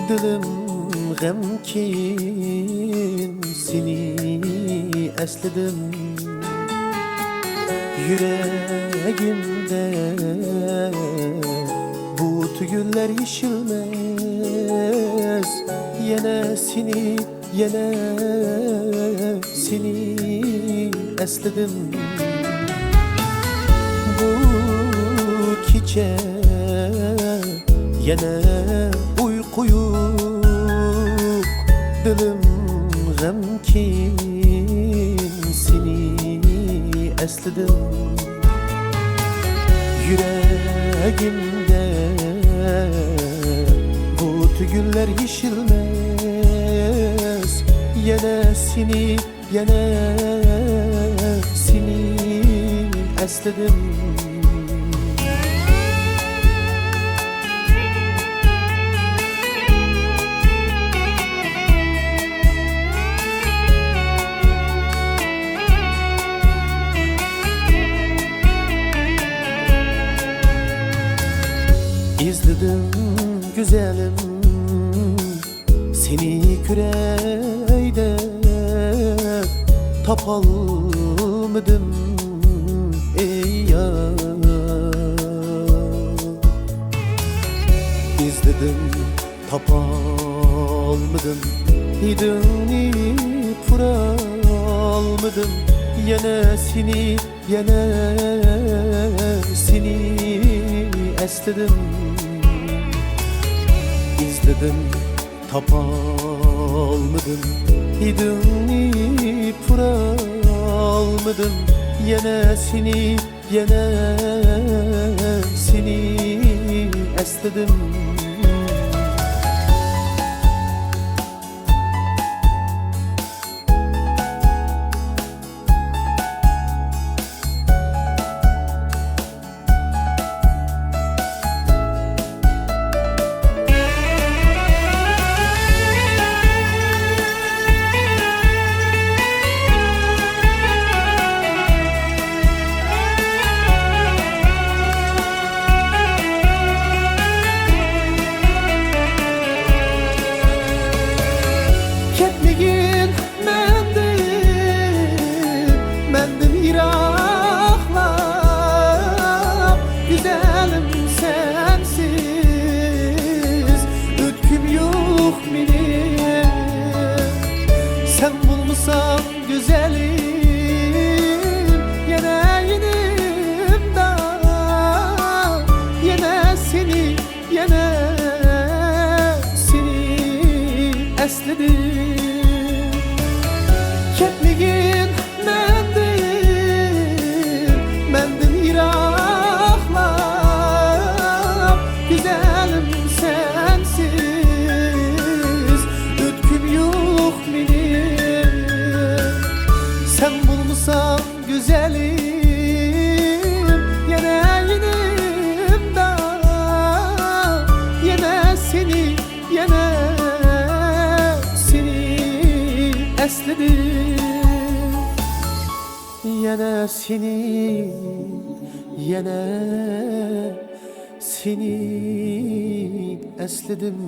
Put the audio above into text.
dilim gemkin, seni esledim. Yüreğimde bu tügüller yeşilmez. Yine seni, yine seni esledim. Bu gece yine uyku yok, dilim gemkin, seni esledim. Yüreğimde bu tügüller yeşilmez. Yine seni, yine seni esledim. İzledim güzelim seni küreğde, tapalmadım ey yar. İzledim tapalmadım, dönüp vuralmadım. Yine seni, yine seni esledim. İzledim tapalmadım, dönüp vuralmadım. Yine seni, yine seni esledim. Ketmegin mendim yiraklap, güzelim sensiz ötküm yok benim. Sen bulmuşsan güzelim, yine yenim da, yine seni, yine seni esledim. Ketmegin mendim yiraklap, güzelim sensiz ötküm yok benim. Sen bulmuşsan güzelim, yine yenim da, yine seni, yine seni esledim. Yine seni, yine seni esledim.